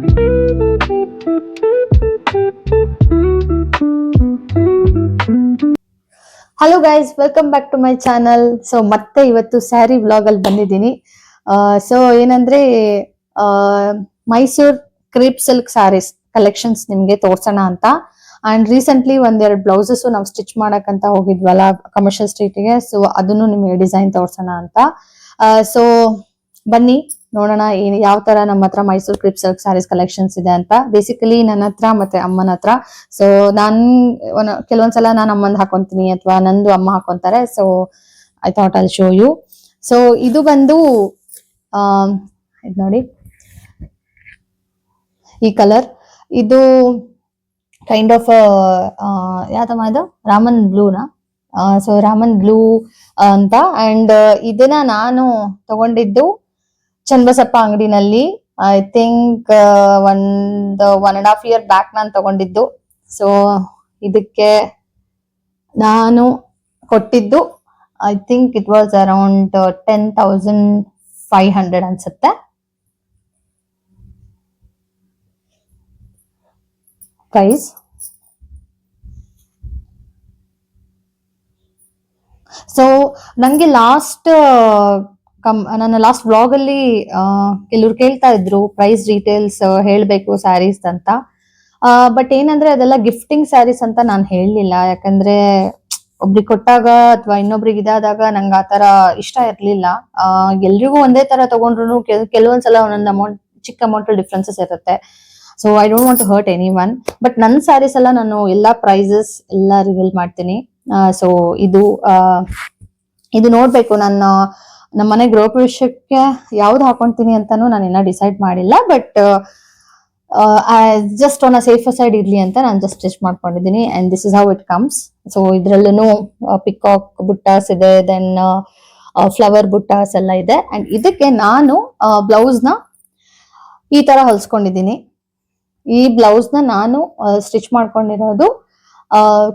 Hello guys, welcome back to my channel. So ಮತ್ತೆ ಇವತ್ತು sari vlog ಅಲ್ಲಿ ಬಂದಿದ್ದೀನಿ. ಸೊ ಏನಂದ್ರೆ Mysore crepe silk saris collections ನಿಮ್ಗೆ ತೋರ್ಸೋಣ ಅಂತ. ಅಂಡ್ ರೀಸೆಂಟ್ಲಿ ಒಂದೆರಡು ಬ್ಲೌಸಸ್ ನಾವು ಸ್ಟಿಚ್ ಮಾಡಕ್ಕಂತ ಹೋಗಿದ್ವಲ್ಲ ಕಮರ್ಷಿಯಲ್ ಸ್ಟ್ರೀಟ್ಗೆ. ಸೊ ಅದನ್ನು ನಿಮ್ಗೆ ಡಿಸೈನ್ ತೋರ್ಸೋಣ ಅಂತ. ಸೊ ಬನ್ನಿ ನೋಡೋಣ ಯಾವ ತರ ನಮ್ಮ ಹತ್ರ Mysore crepe silk saris collections ಇದೆ ಅಂತ. ಬೇಸಿಕಲಿ ನನ್ನ ಹತ್ರ ಮತ್ತೆ ಅಮ್ಮನ ಹತ್ರ. ಸೊ ಕೆಲವೊಂದ್ಸಲ ನಾನು ಅಮ್ಮಂದ್ ಹಾಕೊಂತೀನಿ ಅಥವಾ ನಂದು ಅಮ್ಮ ಹಾಕೊಂತಾರೆ. So I thought I'll show you. So ಇದು ಬಂದು ಇದು ನೋಡಿ, ಈ ಕಲರ್ ಇದು ಕೈಂಡ್ ಆಫ್ ಯಾವ್ದಮ್ಮ ಇದು ರಾಮನ್ ಬ್ಲೂನಾ. ಸೊ ರಾಮನ್ ಬ್ಲೂ ಅಂತ. ಅಂಡ್ ಇದನ್ನ ನಾನು ತಗೊಂಡಿದ್ದು ಚನ್ನಬಸಪ್ಪ ಅಂಗಡಿನಲ್ಲಿ. ಐ ಥಿಂಕ್ 1.5 year ಬ್ಯಾಕ್ ನಾನು ತಗೊಂಡಿದ್ದು. ಸೊ ಇದಕ್ಕೆ ನಾನು ಕೊಟ್ಟಿದ್ದು I think it was around 10,500 ಅನ್ಸುತ್ತೆ. ಪ್ರೈಸ್. ಸೊ ನಂಗೆ ನನ್ನ ಲಾಸ್ಟ್ ವ್ಲಾಗ್ ಅಲ್ಲಿ ಕೆಲವ್ರು ಕೇಳ್ತಾ ಇದ್ರು ಪ್ರೈಸ್ ಡೀಟೇಲ್ಸ್ ಹೇಳ್ಬೇಕು ಸ್ಯಾರೀಸ್ ಅಂತ. ಬಟ್ ಏನಂದ್ರೆ ಅದೆಲ್ಲ ಗಿಫ್ಟಿಂಗ್ ಸ್ಯಾರೀಸ್ ಅಂತ ನಾನು ಹೇಳಲಿಲ್ಲ. ಯಾಕಂದ್ರೆ ಒಬ್ರಿಗೆ ಕೊಟ್ಟಾಗ ಅಥವಾ ಇನ್ನೊಬ್ರಿಗೆ ಇದಾದಾಗ ನಂಗೆ ಆತರ ಇಷ್ಟ ಇರ್ಲಿಲ್ಲ. ಎಲ್ರಿಗೂ ಒಂದೇ ತರ ತಗೊಂಡ್ರು ಕೆಲವೊಂದ್ಸಲ ಒಂದೊಂದು ಅಮೌಂಟ್, ಚಿಕ್ಕ ಅಮೌಂಟ್ ಡಿಫ್ರೆನ್ಸಸ್ ಇರುತ್ತೆ. So I don't want to hurt any one. But ನನ್ನ ಸ್ಯಾರೀಸ್ ಎಲ್ಲ ನಾನು ಎಲ್ಲಾ ಪ್ರೈಸಸ್ ಎಲ್ಲ ರಿವೀಲ್ ಮಾಡ್ತೀನಿ. ಸೊ ಇದು ನೋಡ್ಬೇಕು. ನಾನು ನಮ್ಮ ಮನೆ ಗೃಹ ಪ್ರವೇಶಕ್ಕೆ ಯಾವ್ದು ಹಾಕೊಂತೀನಿ ಅಂತಾನು ನಾನು ಇನ್ನ ಡಿಸೈಡ್ ಮಾಡಿಲ್ಲ. But just on a safer side ಇರ್ಲಿ ಅಂತ ನಾನು ಜಸ್ಟ್ ಸ್ಟಿಚ್ ಮಾಡ್ಕೊಂಡಿದ್ದೀನಿ. And this is how it comes. So ಇದ್ರಲ್ಲೂ ಪಿಕಾಕ್ ಬುಟ್ಟಾಸ್ ಇದೆ, ದೆನ್ ಫ್ಲವರ್ ಬುಟ್ಟಾಸ್ ಎಲ್ಲ ಇದೆ. ಅಂಡ್ ಇದಕ್ಕೆ ನಾನು ಬ್ಲೌಸ್ ನ ಈ ತರ ಹೊಲ್ಸ್ಕೊಂಡಿದ್ದೀನಿ. ಈ ಬ್ಲೌಸ್ ನ ನಾನು ಸ್ಟಿಚ್ ಮಾಡ್ಕೊಂಡಿರೋದು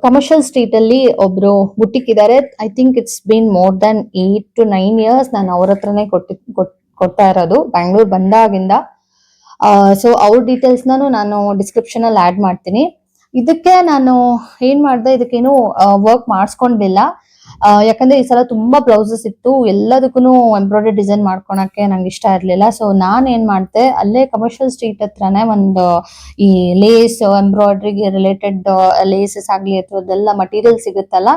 ಕಮರ್ಷಿಯಲ್ ಸ್ಟ್ರೀಟ್ ಅಲ್ಲಿ ಒಬ್ರು ಬುಟಿಕ್ ಇದಾರೆ. I think it's been more than 8 to 9 years ನಾನು ಅವ್ರ ಹತ್ರನೇ ಕೊಡ್ತಾ ಇರೋದು ಬ್ಯಾಂಗ್ಳೂರ್ ಬಂದಾಗಿಂದ. ಸೊ ಅವ್ರ ಡೀಟೇಲ್ಸ್ ನಾನು ಡಿಸ್ಕ್ರಿಪ್ಷನ್ ಅಲ್ಲಿ ಆಡ್ ಮಾಡ್ತೀನಿ. ಇದಕ್ಕೆ ನಾನು ಏನ್ ಮಾಡಿದೆ, ಇದಕ್ಕೇನು ವರ್ಕ್ ಮಾಡಿಸ್ಕೊಂಡಿಲ್ಲ. ಯಾಕಂದ್ರೆ ಈ ಸಲ ತುಂಬಾ ಬ್ಲೌಸಸ್ ಇತ್ತು, ಎಲ್ಲದಕ್ಕೂ ಎಂಬ್ರಾಯ್ಡರಿ ಡಿಸೈನ್ ಮಾಡ್ಕೊಳಕ್ಕೆ ನಂಗೆ ಇಷ್ಟ ಇರ್ಲಿಲ್ಲ. ಸೊ ನಾನ್ ಏನ್ ಮಾಡ್ದೆ, ಅಲ್ಲೇ ಕಮರ್ಷಿಯಲ್ ಸ್ಟ್ರೀಟ್ ಹತ್ರನೇ ಒಂದು ಈ ಲೇಸ್ ಎಂಬ್ರಾಯ್ಡ್ರಿಗೆ ರಿಲೇಟೆಡ್ ಲೇಸಸ್ ಆಗ್ಲಿ ಅಥವಾ ಅದೆಲ್ಲ ಮಟೀರಿಯಲ್ ಸಿಗುತ್ತಲ್ಲ,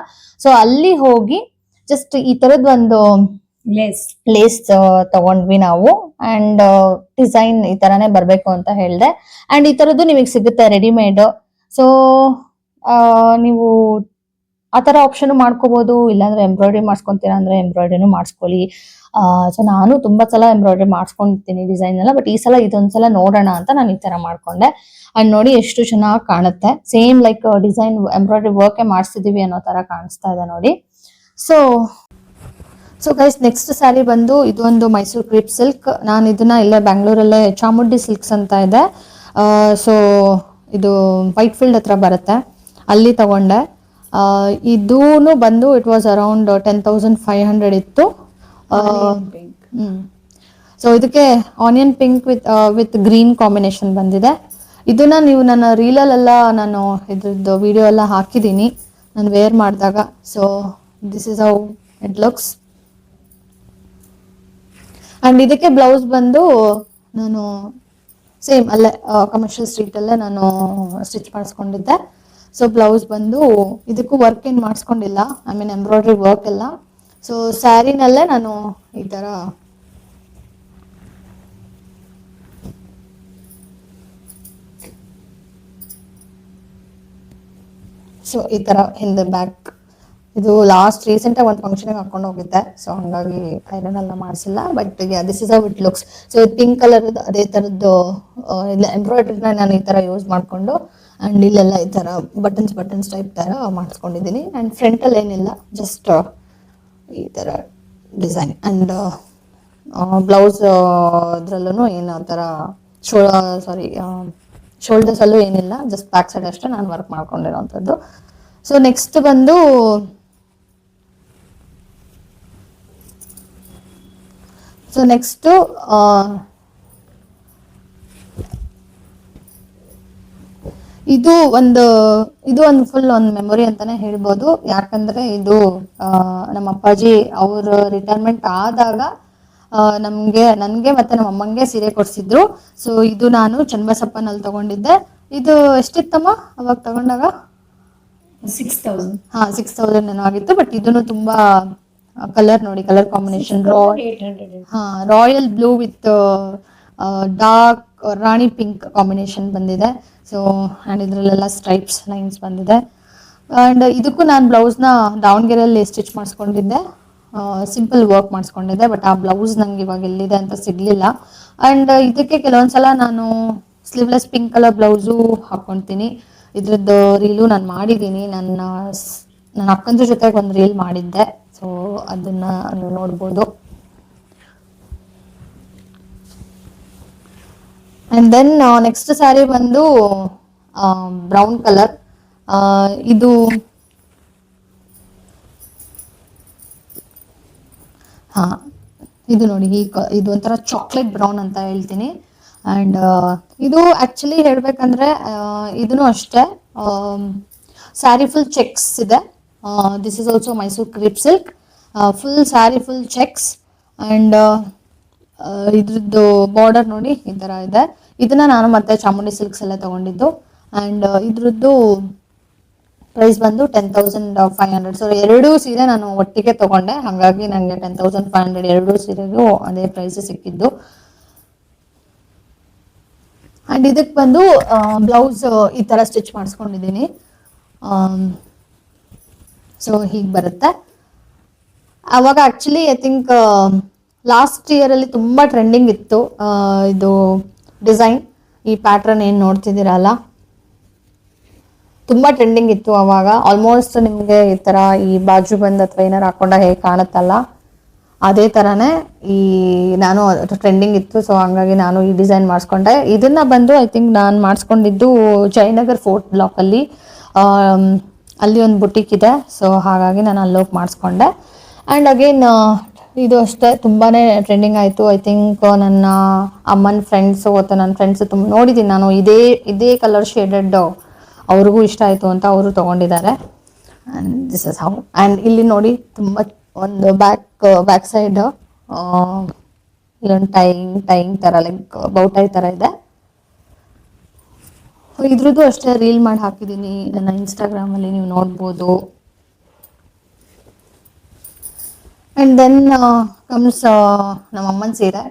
ಸೊ ಅಲ್ಲಿ ಹೋಗಿ ಜಸ್ಟ್ ಈ ತರದ್ ಒಂದು ಲೇಸ್ ತಗೊಂಡ್ವಿ ನಾವು. ಅಂಡ್ ಡಿಸೈನ್ ಈ ತರಾನೇ ಬರ್ಬೇಕು ಅಂತ ಹೇಳ್ದೆ. ಅಂಡ್ ಈ ತರದ್ದು ನಿಮಗೆ ಸಿಗುತ್ತೆ ರೆಡಿಮೇಡ್. ಸೊ ನೀವು ಆತರ ಆಪ್ಷನ್ ಮಾಡ್ಕೋಬಹುದು. ಇಲ್ಲಾಂದ್ರೆ ಎಂಬ್ರಾಯ್ಡ್ರಿ ಮಾಡ್ಸ್ಕೊಂತೀರಾ ಅಂದ್ರೆ ಎಂಬ್ರಾಯ್ಡ್ರಿನೂ ಮಾಡಿಸ್ಕೊಳ್ಳಿ. ಸೊ ನಾನು ತುಂಬಾ ಸಲ ಎಂಬ್ರಾಯ್ಡ್ರಿ ಮಾಡಿಸ್ಕೊಂಡಿರ್ತೀನಿ ಡಿಸೈನ್ ಎಲ್ಲ. ಬಟ್ ಈ ಸಲ ಇದೊಂದ್ಸಲ ನೋಡೋಣ ಅಂತ ನಾನು ಈ ತರ ಮಾಡ್ಕೊಂಡೆ. ಅಂಡ್ ನೋಡಿ ಎಷ್ಟು ಚೆನ್ನಾಗಿ ಕಾಣುತ್ತೆ. Same like design embroidery work ಮಾಡಿಸ್ತಿದೀವಿ ಅನ್ನೋ ತರ ಕಾಣಿಸ್ತಾ ಇದೆ ನೋಡಿ. ಸೊ ಗೈಸ್, ನೆಕ್ಸ್ಟ್ ಸ್ಯಾರಿ ಬಂದು ಇದೊಂದು ಮೈಸೂರ್ ಕ್ರೇಪ್ ಸಿಲ್ಕ್. ನಾನು ಇದನ್ನ ಇಲ್ಲೇ ಬ್ಯಾಂಗ್ಳೂರಲ್ಲೇ ಚಾಮುಂಡಿ ಸಿಲ್ಕ್ಸ್ ಅಂತ ಇದೆ. ಸೊ ಇದು ವೈಟ್ ಫೀಲ್ಡ್ ಹತ್ರ ಬರುತ್ತೆ, ಅಲ್ಲಿ ತಗೊಂಡೆ. ಇದೂನು ಬಂದು ಇಟ್ ವಾಸ್ ಅರೌಂಡ್ 10,500 ಇತ್ತು. ಸೊ ಇದಕ್ಕೆ onion pink with green combination ಬಂದಿದೆ. ಇದನ್ನ ನೀವು ನನ್ನ ರೀಲಲ್ಲೆಲ್ಲ ನಾನು ಇದ್ರದ್ದು ವಿಡಿಯೋ ಎಲ್ಲ ಹಾಕಿದ್ದೀನಿ ನಾನು ವೇರ್ ಮಾಡಿದಾಗ. So this is how it looks. And ಇದಕ್ಕೆ ಬ್ಲೌಸ್ ಬಂದು ನಾನು ಸೇಮ್ ಅಲ್ಲೇ ಕಮರ್ಷಿಯಲ್ ಸ್ಟ್ರೀಟ್ ಅಲ್ಲೇ ನಾನು ಸ್ಟಿಚ್ ಮಾಡಿಸ್ಕೊಂಡಿದ್ದೆ. ಸೊ ಬ್ಲೌಸ್ ಬಂದು ಇದಕ್ಕೂ ವರ್ಕ್ ಏನ್ ಮಾಡಿಸ್ಕೊಂಡಿಲ್ಲ, ಐ ಮೀನ್ ಎಂಬ್ರಾಯ್ಡ್ರಿ ವರ್ಕ್ ಎಲ್ಲ. ಸೊ ಸ್ಯಾರಿನಲ್ಲೇ ನಾನು ಈ ತರ ಈ ತರ ಹಿಂದೆ ಬ್ಯಾಕ್. ಇದು ಲಾಸ್ಟ್ ರೀಸೆಂಟ್ ಆಗಿ ಒಂದು ಫಂಕ್ಷನ್ ಹಾಕೊಂಡು ಹೋಗಿದ್ದೆ. ಸೊ ಹಂಗಾಗಿ ಐರನ್ ಎಲ್ಲ ಮಾಡಿಸಿಲ್ಲ. But this is how it looks. So ಇದು ಪಿಂಕ್ ಕಲರ್ ಅದೇ ತರದ್ದು ಎಂಬ್ರಾಯ್ಡ್ರಿನ ನಾನು ಈ ತರ ಯೂಸ್ ಮಾಡ್ಕೊಂಡು ಅಂಡ್ ಇಲ್ಲೆಲ್ಲ ಈ ತರ ಬಟನ್ಸ್ ಟೈಪ್ ತರ ಮಾಡಿಸ್ಕೊಂಡಿದ್ದೀನಿ. ಅಂಡ್ ಫ್ರಂಟ್ ಅಲ್ಲಿ ಏನಿಲ್ಲ, ಜಸ್ಟ್ ಈ ತರ ಡಿಸೈನ್. ಅಂಡ್ ಬ್ಲೌಸ್ ಅದ್ರಲ್ಲೂ ಏನು ಆ ತರ ಶೋಲ್ಡರ್ಸ್ ಅಲ್ಲೂ ಏನಿಲ್ಲ, ಜಸ್ಟ್ ಬ್ಯಾಕ್ ಸೈಡ್ ಅಷ್ಟೇ ನಾನು ವರ್ಕ್ ಮಾಡ್ಕೊಂಡಿರೋಂಥದ್ದು. ಸೊ ನೆಕ್ಸ್ಟ್ ಬಂದು ಇದು ಒಂದು ಇದು ಒಂದು ಫುಲ್ ಒಂದು ಮೆಮೊರಿ ಅಂತಾನೆ ಹೇಳ್ಬೋದು. ಯಾಕಂದ್ರೆ ಇದು ನಮ್ಮ ಅಪ್ಪಾಜಿ ಅವ್ರ ರಿಟೈರ್ಮೆಂಟ್ ಆದಾಗ ನನ್ಗೆ ಮತ್ತೆ ನಮ್ಮ ಅಮ್ಮಂಗೆ ಸೀರೆ ಕೊಡ್ಸಿದ್ರು. ಸೊ ಇದು ನಾನು ಚನ್ನಬಸಪ್ಪನಲ್ಲಿ ತಗೊಂಡಿದ್ದೆ. ಇದು ಎಷ್ಟಿತ್ತಮ್ಮ ಅವಾಗ ತಗೊಂಡಾಗ? 6,000. 6,000 ಏನೋ ಆಗಿತ್ತು. ಬಟ್ ಇದನ್ನು ತುಂಬಾ ಕಲರ್ ನೋಡಿ, colour combination 800. Royal blue with dark Rani pink combination ಬಂದಿದೆ. ಸೊ ಅಂಡ್ ಇದ್ರಲ್ಲೆಲ್ಲ ಸ್ಟ್ರೈಪ್ಸ್ ಲೈನ್ಸ್ ಬಂದಿದೆ. ಅಂಡ್ ಇದಕ್ಕೂ ನಾನು ಬ್ಲೌಸ್ನ ದಾವಣಗೆರೆಯಲ್ಲಿ ಸ್ಟಿಚ್ ಮಾಡಿಸ್ಕೊಂಡಿದ್ದೆ, ಸಿಂಪಲ್ ವರ್ಕ್ ಮಾಡಿಸ್ಕೊಂಡಿದ್ದೆ. ಬಟ್ ಆ ಬ್ಲೌಸ್ ನಂಗೆ ಇವಾಗ ಎಲ್ಲಿದೆ ಅಂತ ಸಿಗ್ಲಿಲ್ಲ. ಅಂಡ್ ಇದಕ್ಕೆ ಕೆಲವೊಂದ್ಸಲ ನಾನು ಸ್ಲೀವ್ಲೆಸ್ ಪಿಂಕ್ ಕಲರ್ ಬ್ಲೌಸು ಹಾಕೊತೀನಿ. ಇದ್ರದ್ದು ರೀಲು ನಾನು ಮಾಡಿದ್ದೀನಿ. ನನ್ನ ಅಕ್ಕಂದ್ರ ಜೊತೆಗೆ ಒಂದು ರೀಲ್ ಮಾಡಿದ್ದೆ. ಸೊ ಅದನ್ನ ನೀವು ನೋಡ್ಬೋದು. ಅಂಡ್ ದೆನ್ ನೆಕ್ಸ್ಟ್ ಸ್ಯಾರಿ ಬಂದು ಬ್ರೌನ್ ಕಲರ್. ಇದು ಇದು ನೋಡಿ, ಇದು ಒಂಥರ ಚಾಕ್ಲೇಟ್ ಬ್ರೌನ್ ಅಂತ ಹೇಳ್ತೀನಿ. ಅಂಡ್ ಇದು ಆಕ್ಚುಲಿ ಹೇಳ್ಬೇಕಂದ್ರೆ ಇದನ್ನು ಅಷ್ಟೇ, ಸ್ಯಾರಿ ಫುಲ್ ಚೆಕ್ಸ್ ಇದೆ. This is also Mysore crepe silk. Full sari full cheques. And ಇದ್ರದ್ದು ಬಾರ್ಡರ್ ನೋಡಿ ಈ ತರ ಇದೆ. ಇದನ್ನ ನಾನು ಮತ್ತೆ ಚಾಮುಂಡಿ ಸಿಲ್ಕ್ಸ್ ಎಲ್ಲ ತಗೊಂಡಿದ್ದು. ಅಂಡ್ ಇದ್ರದ್ದು ಪ್ರೈಸ್ ಬಂದು 10,500. ಸೊ ಎರಡು ಸೀರೆ ನಾನು ಒಟ್ಟಿಗೆ ತಗೊಂಡೆ, ಹಾಗಾಗಿ ನಂಗೆ 10,500 ಎರಡು ಸೀರೆಗೂ ಅದೇ ಪ್ರೈಸ್ ಸಿಕ್ಕಿದ್ದು. ಅಂಡ್ ಇದಕ್ಕೆ ಬಂದು ಬ್ಲೌಸ್ ಈ ತರ ಸ್ಟಿಚ್ ಮಾಡಿಸ್ಕೊಂಡಿದ್ದೀನಿ. ಸೊ ಹೀಗೆ ಬರುತ್ತೆ. ಅವಾಗ actually I think last year ಅಲ್ಲಿ ತುಂಬಾ ಟ್ರೆಂಡಿಂಗ್ ಇತ್ತು ಇದು ಡಿಸೈನ್. ಈ ಪ್ಯಾಟ್ರನ್ ಏನ್ ನೋಡ್ತಿದ್ದೀರಲ್ಲ, ತುಂಬಾ ಟ್ರೆಂಡಿಂಗ್ ಇತ್ತು ಅವಾಗ. ಆಲ್ಮೋಸ್ಟ್ ನಿಮ್ಗೆ ಈ ತರ ಈ ಬಾಜು ಬಂದ್ ಅಥವಾ ಏನಾರು ಹಾಕೊಂಡ ಹೇಗೆ ಕಾಣುತ್ತಲ್ಲ, ಅದೇ ತರಾನೇ ನಾನು ಟ್ರೆಂಡಿಂಗ್ ಇತ್ತು. ಸೊ ಹಂಗಾಗಿ ನಾನು ಈ ಡಿಸೈನ್ ಮಾಡಿಸ್ಕೊಂಡೆ. ಇದನ್ನ ಬಂದು ಐ ಥಿಂಕ್ ನಾನು ಮಾಡಿಸ್ಕೊಂಡಿದ್ದು ಜಯನಗರ್ ಫೋರ್ಟ್ ಬ್ಲಾಕ್ ಅಲ್ಲಿ. ಅಲ್ಲಿ ಒಂದು ಬುಟಿಕ್ ಇದೆ. ಸೊ ಹಾಗಾಗಿ ನಾನು ಅಲ್ಲೋಗಿ ಮಾಡಿಸ್ಕೊಂಡೆ. ಅಂಡ್ ಅಗೇನ್ ಇದು ಅಷ್ಟೇ ತುಂಬಾನೇ ಟ್ರೆಂಡಿಂಗ್ ಆಯ್ತು. ಐ ಥಿಂಕ್ ನನ್ನ ಅಮ್ಮನ ಫ್ರೆಂಡ್ಸ್ ಅಥವಾ ನನ್ನ ಫ್ರೆಂಡ್ಸ್ ತುಂಬ ನೋಡಿದ್ದೀನಿ ನಾನು. ಇದೇ ಕಲರ್ ಶೇಡೆಡ್ ಅವ್ರಿಗೂ ಇಷ್ಟ ಆಯ್ತು ಅಂತ ಅವರು ತಗೊಂಡಿದ್ದಾರೆ. And this is how. And ಇಲ್ಲಿ ನೋಡಿ ತುಂಬಾ ಒಂದು ಬ್ಯಾಕ್ ಸೈಡ್ ಇಲ್ಲೊಂದು ಟೈಯಿಂಗ್ ತರ ಲೈಕ್ ಬೌಟೈ ತರ ಇದೆ. ಇದ್ರದ್ದು ಅಷ್ಟೇ ರೀಲ್ ಮಾಡಿ ಹಾಕಿದ್ದೀನಿ ನನ್ನ ಇನ್ಸ್ಟಾಗ್ರಾಮ್ ಅಲ್ಲಿ, ನೀವು ನೋಡ್ಬೋದು. ಅಂಡ್ ದೆನ್ ಕಮ್ಸ್ ನಮ್ಮ ಅಮ್ಮನ ಸೀರೆ.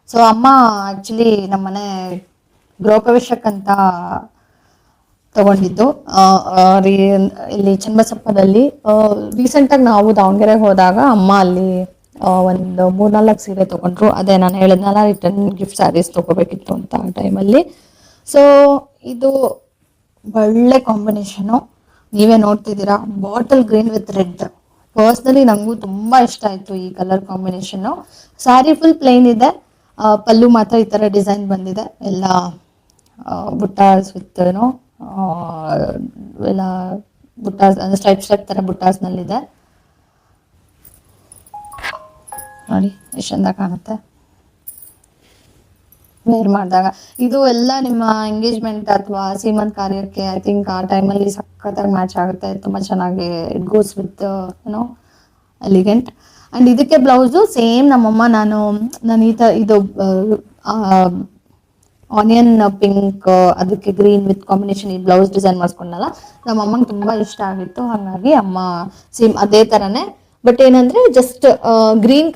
ಸೊ ಅಮ್ಮ ಆಕ್ಚುಲಿ ನಮ್ಮನೆ ಗೃಹ ಪ್ರವೇಶಕ್ಕಂತ ತಗೊಂಡಿದ್ದು ಇಲ್ಲಿ ಚನ್ನಬಸಪ್ಪದಲ್ಲಿ. ರೀಸೆಂಟ್ ಆಗಿ ನಾವು ದಾವಣಗೆರೆಗೆ ಹೋದಾಗ ಅಮ್ಮ ಅಲ್ಲಿ ಒಂದು 3-4 ಸೀರೆ ತಗೊಂಡ್ರು. ಅದೇ ನಾನು ಹೇಳಿದ್ನಲ್ಲ, ರಿಟರ್ನ್ ಗಿಫ್ಟ್ ಸ್ಯಾರೀಸ್ ತಗೋಬೇಕಿತ್ತು ಅಂತ ಆ ಟೈಮಲ್ಲಿ. ಸೊ ಇದು ಒಳ್ಳೆ ಕಾಂಬಿನೇಷನು, ನೀವೇ ನೋಡ್ತಿದ್ದೀರಾ, bottle green with red. Personally ನಂಗೂ ತುಂಬಾ ಇಷ್ಟ ಆಯ್ತು ಈ colour combination. Sari full plane ಇದೆ, ಪಲ್ಲು ಮಾತ್ರ ಈ ತರ ಡಿಸೈನ್ ಬಂದಿದೆ. ಎಲ್ಲ ಬುಟ್ಟಾಸ್ ವಿತ್ ಏನೋ ಎಲ್ಲ ಬುಟ್ಟಾಸ್ ಅಂದ್ರೆ ಸ್ಟ್ರೈಪ್ ತರ ಬುಟ್ಟಾಸ್ ನಲ್ಲಿದೆ ನೋಡಿ, ಎಷ್ಟು ಚಂದ ಕಾಣುತ್ತೆ ವೇರ್ ಮಾಡಿದಾಗ. ಇದು ಎಲ್ಲ ನಿಮ್ಮ ಎಂಗೇಜ್ಮೆಂಟ್ ಅಥವಾ ಸೀಮಂತ್ ಕಾರ್ಯಕ್ಕೆ ಐ ಥಿಂಕ್ ಆ ಟೈಮಲ್ಲಿ ಸಖತ್ತಾಗಿ ಮ್ಯಾಚ್ ಆಗುತ್ತೆ. ತುಂಬಾ ಚೆನ್ನಾಗಿ ಇಟ್ ಗೋಸ್ ವಿತ್ ಏನೋ ಎಲಿಗೆಂಟ್. ಅಂಡ್ ಇದಕ್ಕೆ ಬ್ಲೌಸು ಸೇಮ್ ನಮ್ಮಮ್ಮ ನಾನು ಇದು ಆನಿಯನ್ ಪಿಂಕ್ ಅದಕ್ಕೆ ಗ್ರೀನ್ ವಿತ್ ಕಾಂಬಿನೇಷನ್ ಈ ಬ್ಲೌಸ್ ಡಿಸೈನ್ ಮಾಡಿಸ್ಕೊಂಡಲ್ಲ, ನಮ್ಮ ಅಮ್ಮಂಗೆ ತುಂಬಾ ಇಷ್ಟ ಆಗಿತ್ತು. ಹಾಗಾಗಿ ಅಮ್ಮ ಸೇಮ್ ಅದೇ ತರನೇ. ಬಟ್ ಏನಂದ್ರೆ ಜಸ್ಟ್ ಗ್ರೀನ್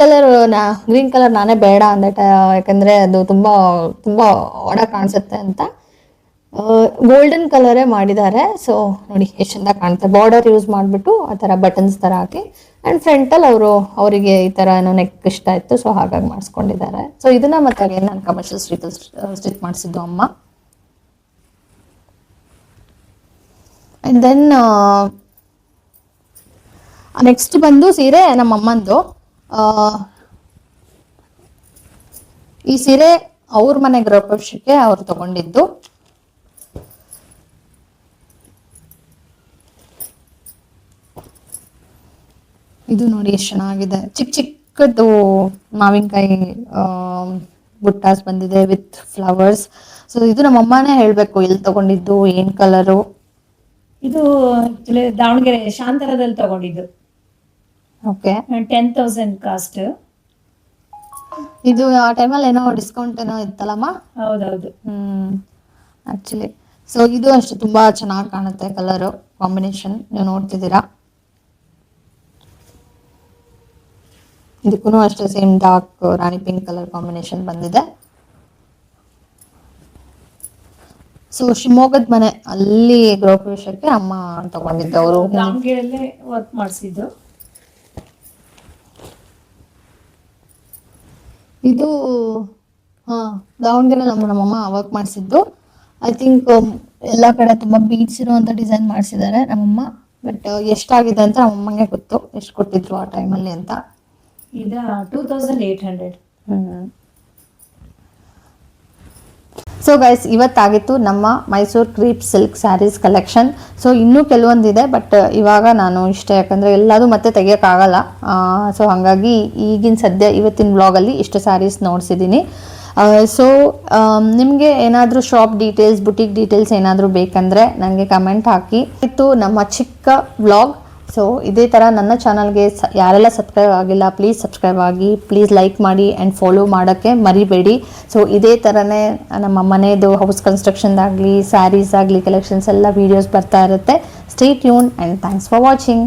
ಕಲರ್ ನಾನೇ ಬೇಡ ಅಂದೆ, ಯಾಕಂದ್ರೆ ಅದು ತುಂಬಾ ತುಂಬಾ ಒಡ ಕಾಣಿಸುತ್ತೆ ಅಂತ ಗೋಲ್ಡನ್ ಕಲರೇ ಮಾಡಿದ್ದಾರೆ. ಸೊ ನೋಡಿ ಎಷ್ಟು ಚಂದ ಕಾಣುತ್ತೆ. ಬಾರ್ಡರ್ ಯೂಸ್ ಮಾಡಿಬಿಟ್ಟು ಆ ಥರ ಬಟನ್ಸ್ ಥರ ಹಾಕಿ. ಆ್ಯಂಡ್ ಫ್ರಂಟಲ್ಲಿ ಅವರಿಗೆ ಈ ಥರ ಏನೋ ನೆಕ್ ಇಷ್ಟ ಇತ್ತು, ಸೊ ಹಾಗಾಗಿ ಮಾಡಿಸ್ಕೊಂಡಿದ್ದಾರೆ. ಸೊ ಇದನ್ನ ಮತ್ತೆ ನಾನು ಕಮರ್ಷಿಯಲ್ ಸ್ಟಿಚ್ ಮಾಡಿಸಿದ್ದು ಅಮ್ಮ. ಆ್ಯಂಡ್ ದೆನ್ ನೆಕ್ಸ್ಟ್ ಬಂದು ಸೀರೆ ನಮ್ಮ ಅಮ್ಮಂದು. ಈ ಸೀರೆ ಅವ್ರ ಮನೆ ಗೃಹಪ್ರವೇಶಕ್ಕೆ ಅವ್ರು ತಗೊಂಡಿದ್ದು. ಇದು ನೋಡಿ ಎಷ್ಟು ಚೆನ್ನಾಗಿದೆ, ಚಿಕ್ಕದು ಮಾವಿನಕಾಯಿ ಬುಟ್ಟಾಸ್ ಬಂದಿದೆ ವಿತ್ ಫ್ಲವರ್ಸ್. ಸೊ ಇದು ನಮ್ಮ ಅಮ್ಮನೇ ಹೇಳ್ಬೇಕು ಎಲ್ಲಿ ತಗೊಂಡಿದ್ದು ಏನ್ ಕಲರು. ಇದು actually ದಾವಣಗೆರೆ ಶಾಂತರದಲ್ಲಿ ತಗೊಂಡಿದ್ದು. Okay 10,000 cost. ಇದು ಆ ಟೈಮಲ್ಲಿ ಏನೋ ಡಿಸ್ಕೌಂಟ್ ಏನೋ ಇತ್ತಲ್ಲಮ್ಮ. ಹೌದೌದು. ಆಕ್ಚುಲಿ ಸೊ ಇದು ಅಷ್ಟೇ ತುಂಬಾ ಚೆನ್ನಾಗಿ ಕಾಣುತ್ತೆ ಕಲರು ಕಾಂಬಿನೇಷನ್ ನೀವು ನೋಡ್ತಿದ್ದೀರಾ. ಇದಕ್ಕೂ ಅಷ್ಟೇ ಸೇಮ್ ಡಾರ್ಕ್ ರಾಣಿ ಪಿಂಕ್ ಕಲರ್ ಕಾಂಬಿನೇಷನ್ ಬಂದಿದೆ. ಸೊ ಶಿವಮೊಗ್ಗದ ಮನೆ ಅಲ್ಲಿ ಗೃಹಪ್ರವೇಶಕ್ಕೆ ಅಮ್ಮ ತಗೊಂಡಿದ್ದು ಅವರು. ದಾವಣಗೆರೆಯಲ್ಲೇ ವರ್ಕ್ ಮಾಡಿಸಿದ್ದು. ಇದು ಹಾ ದಾವಣಗೆರೆ ನಮ್ಮಮ್ಮ ವರ್ಕ್ ಮಾಡಿಸಿದ್ದು. ಐ ಥಿಂಕ್ ಎಲ್ಲ ಕಡೆ ತುಂಬಾ ಬೀಡ್ಸ್ ಇರುವಂತ ಡಿಸೈನ್ ಮಾಡಿಸಿದ್ದಾರೆ ನಮ್ಮಮ್ಮ. ಬಟ್ ಎಷ್ಟಾಗಿದೆ ಅಂತ ನಮ್ಮಮ್ಮಂಗೆ ಗೊತ್ತು ಎಷ್ಟು ಕೊಟ್ಟಿದ್ರು ಆ ಟೈಮಲ್ಲಿ ಅಂತ. ಇದ 2,800. ಸೊ ಗೈಸ್ ಇವತ್ತಾಗಿತ್ತು ನಮ್ಮ Mysuru crepe silk saris collection. So ಇನ್ನೂ ಕೆಲವೊಂದಿದೆ ಬಟ್ ಇವಾಗ ನಾನು ಇಷ್ಟೇ, ಯಾಕಂದರೆ ಎಲ್ಲದೂ ಮತ್ತೆ ತೆಗಿಯೋಕ್ಕಾಗಲ್ಲ. ಸೊ ಹಾಗಾಗಿ ಈಗಿನ ಸದ್ಯ ಇವತ್ತಿನ ವ್ಲಾಗಲ್ಲಿ ಇಷ್ಟು ಸ್ಯಾರೀಸ್ ನೋಡಿಸಿದ್ದೀನಿ. ಸೊ ನಿಮಗೆ ಏನಾದರೂ ಶಾಪ್ ಡೀಟೇಲ್ಸ್ ಬುಟಿಕ್ ಡೀಟೇಲ್ಸ್ ಏನಾದರೂ ಬೇಕಂದರೆ ನನಗೆ ಕಮೆಂಟ್ ಹಾಕಿ. ಇತ್ತು ನಮ್ಮ ಚಿಕ್ಕ ವ್ಲಾಗ್. ಸೊ ಇದೇ ಥರ ನನ್ನ ಚಾನಲ್ಗೆ ಯಾರೆಲ್ಲ ಸಬ್ಸ್ಕ್ರೈಬ್ ಆಗಿಲ್ಲ ಪ್ಲೀಸ್ ಸಬ್ಸ್ಕ್ರೈಬ್ ಆಗಿ, ಪ್ಲೀಸ್ ಲೈಕ್ ಮಾಡಿ ಆ್ಯಂಡ್ ಫಾಲೋ ಮಾಡೋಕ್ಕೆ ಮರಿಬೇಡಿ. ಸೊ ಇದೇ ಥರನೇ ನಮ್ಮ ಮನೆಯದು ಹೌಸ್ ಕನ್ಸ್ಟ್ರಕ್ಷನ್ದಾಗಲಿ ಸ್ಯಾರೀಸ್ ಆಗಲಿ ಕಲೆಕ್ಷನ್ಸ್ ಎಲ್ಲ ವೀಡಿಯೋಸ್ ಬರ್ತಾ ಇರುತ್ತೆ. Stay tune and thanks for watching.